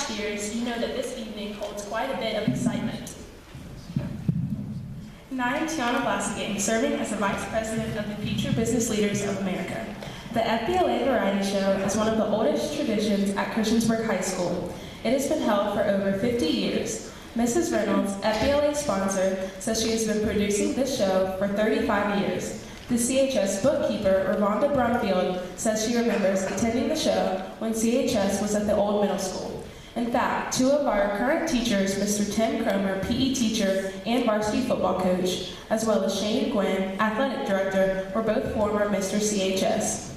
past years, you know that this evening holds quite a bit of excitement. And I am Tiana Blassigang, serving as the Vice President of the Future Business Leaders of America. The FBLA Variety Show is one of the oldest traditions at Christiasnsburg High School. It has been held for over 50 years. Mrs. Reynolds, FBLA sponsor, says she has been producing this show for 35 years. The CHS bookkeeper, Ravonda Brumfield, says she remembers attending the show when CHS was at the old middle school. In fact, two of our current teachers, Mr. Tim Cromer, PE teacher and varsity football coach, as well as Shane Gwynn, athletic director, were both former Mr. CHS.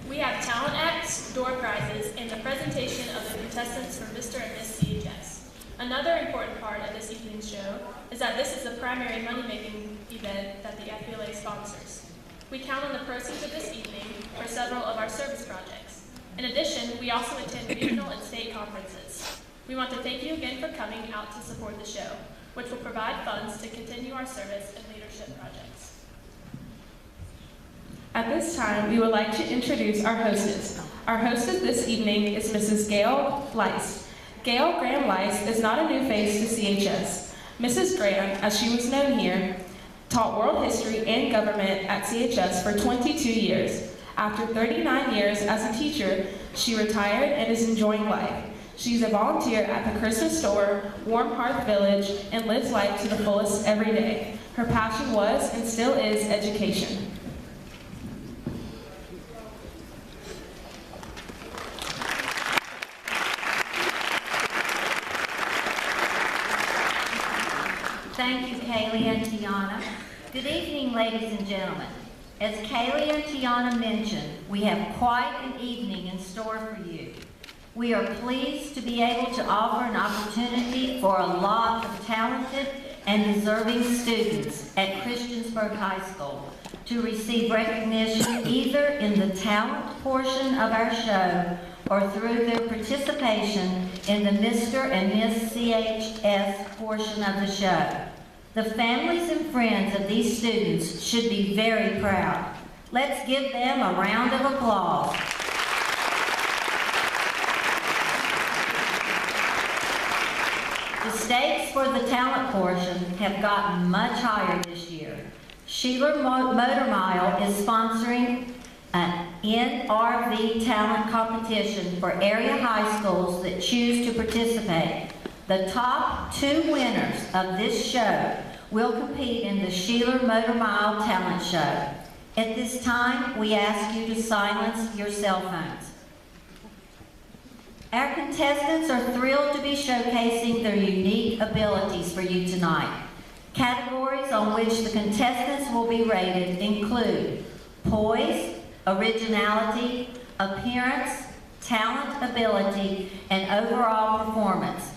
We have talent acts, door prizes, and the presentation of the contestants from Mr. and Miss CHS. Another important part of this evening's show is that this is the primary money-making event that the FBLA sponsors. We count on the proceeds of this evening for several of our service projects. In addition, we also attend regional and state conferences. We want to thank you again for coming out to support the show, which will provide funds to continue our service and leadership projects. At this time, we would like to introduce our hostess. Our hostess this evening is Mrs. Gail Lice. Gail Graham Lice is not a new face to CHS. Mrs. Graham, as she was known here, taught world history and government at CHS for 22 years. After 39 years as a teacher, she retired and is enjoying life. She's a volunteer at the Christmas store, Warm Hearth Village, and lives life to the fullest every day. Her passion was and still is education. Thank you, Kaylee and Tiana. Good evening, ladies and gentlemen. As Kaylee and Tiana mentioned, we have quite an evening in store for you. We are pleased to be able to offer an opportunity for a lot of talented and deserving students at Christiasnsburg High School to receive recognition either in the talent portion of our show or through their participation in the Mr. and Miss CHS portion of the show. The families and friends of these students should be very proud. Let's give them a round of applause. The stakes for the talent portion have gotten much higher this year. Sheeler Motor Mile is sponsoring an NRV talent competition for area high schools that choose to participate. The top two winners of this show will compete in the Sheeler Motor Mile Talent Show. At this time, we ask you to silence your cell phones. Our contestants are thrilled to be showcasing their unique abilities for you tonight. Categories on which the contestants will be rated include poise, originality, appearance, talent, ability, and overall performance.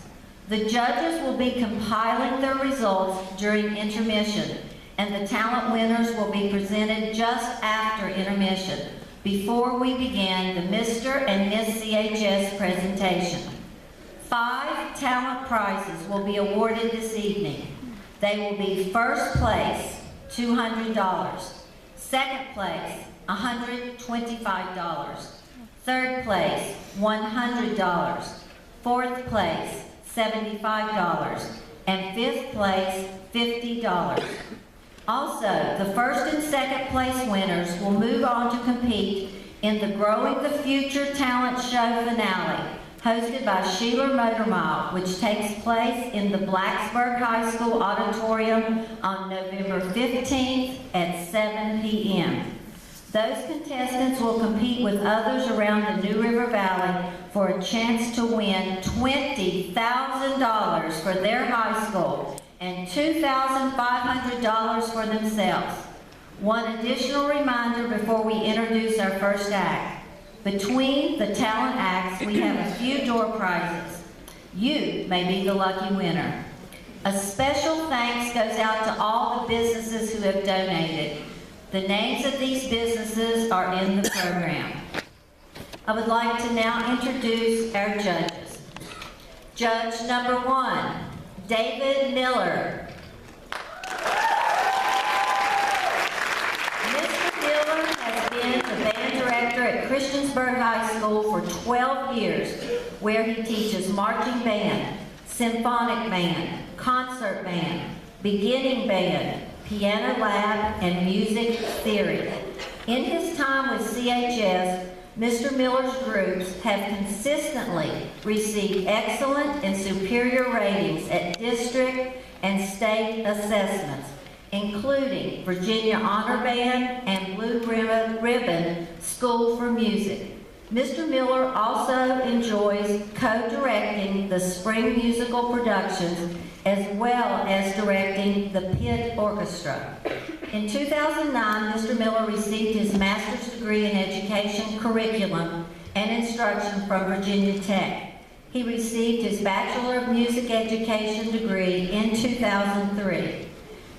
The judges will be compiling their results during intermission, and the talent winners will be presented just after intermission, before we begin the Mr. and Miss CHS presentation. 5 talent prizes will be awarded this evening. They will be first place, $200, second place, $125, third place, $100, fourth place, $75, and fifth place, $50. Also, the first and second place winners will move on to compete in the Growing the Future Talent Show finale, hosted by Sheeler Motor Mile, which takes place in the Blacksburg High School auditorium on November 15th at 7 p.m. Those contestants will compete with others around the New River Valley for a chance to win $20,000 for their high school and $2,500 for themselves. One additional reminder before we introduce our first act. Between the talent acts, we have a few door prizes. You may be the lucky winner. A special thanks goes out to all the businesses who have donated. The names of these businesses are in the program. I would like to now introduce our judges. Judge number 1, David Miller. Mr. Miller has been the band director at Christiasnsburg High School for 12 years, where he teaches marching band, symphonic band, concert band, beginning band, piano lab, and music theory. In his time with CHS, Mr. Miller's groups have consistently received excellent and superior ratings at district and state assessments, including Virginia Honor Band and Blue Ribbon School for Music. Mr. Miller also enjoys co-directing the spring musical productions as well as directing the pit orchestra. In 2009, Mr. Miller received his master's degree in education, curriculum, and instruction from Virginia Tech. He received his Bachelor of Music Education degree in 2003.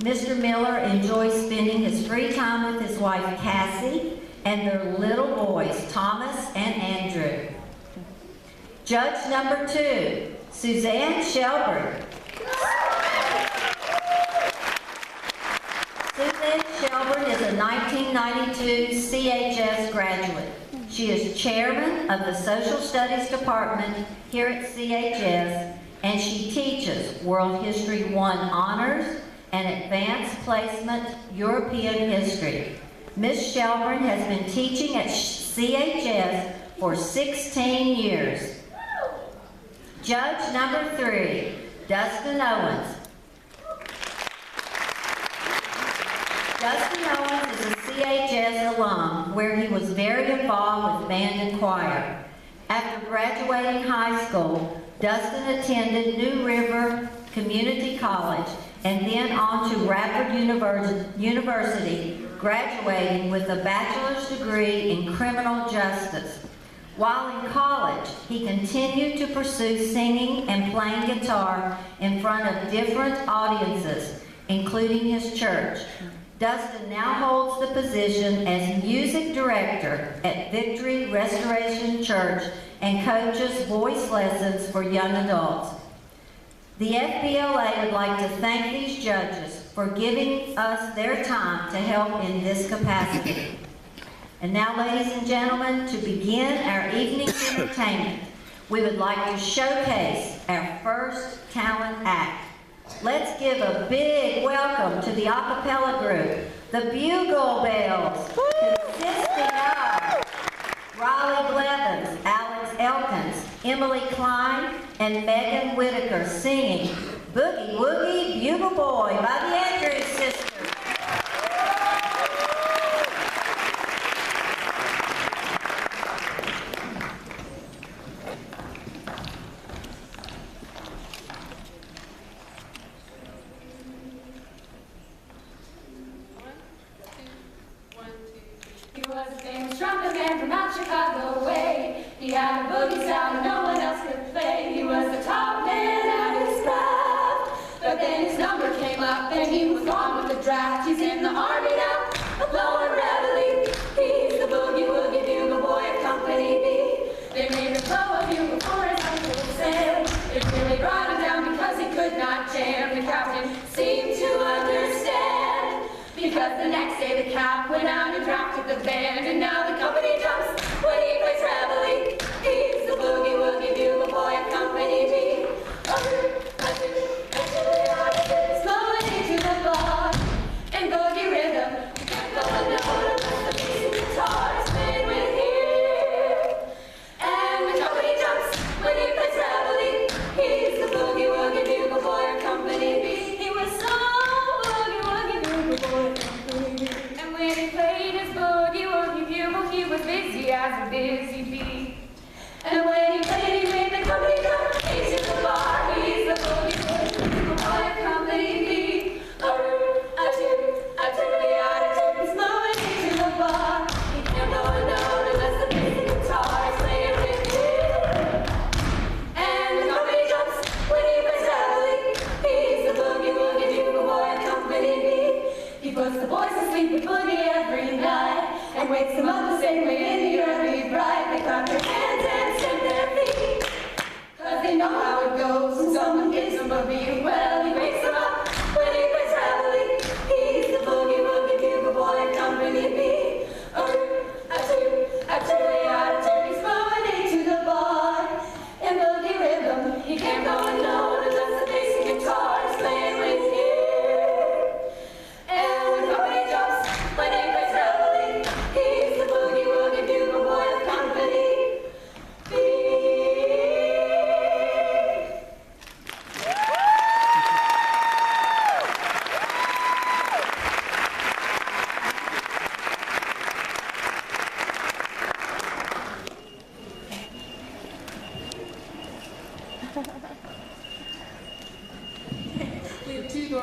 Mr. Miller enjoys spending his free time with his wife, Cassie, and their little boys, Thomas and Andrew. Judge number 2, Suzanne Shelburne. Suzanne Shelburne is a 1992 CHS graduate. She is chairman of the Social Studies Department here at CHS, and she teaches World History 1 Honors and Advanced Placement European History. Ms. Shelburne has been teaching at CHS for 16 years. Judge number 3, Dustin Owens. Dustin Owens is a CHS alum where he was very involved with band and choir. After graduating high school, Dustin attended New River Community College and then on to Radford University, graduating with a bachelor's degree in criminal justice. While in college, he continued to pursue singing and playing guitar in front of different audiences, including his church. Dustin now holds the position as music director at Victory Restoration Church and coaches voice lessons for young adults. The FBLA would like to thank these judges for giving us their time to help in this capacity. And now, ladies and gentlemen, to begin our evening entertainment, we would like to showcase our first talent act. Let's give a big welcome to the a cappella group, the Bugle Bells, consisting of Raleigh Blevins, Alex Elkins, Emily Klein, and Megan Whitaker singing Boogie Woogie Bugle Boy by the Andrews Sisters. He had a boogie sound no one else could play. He was the top man at his craft. But then his number came up and he was gone with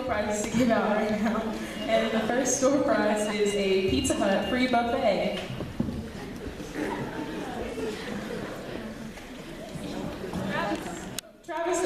prizes to give out right now. And the first door prize is a Pizza Hut free buffet. Travis.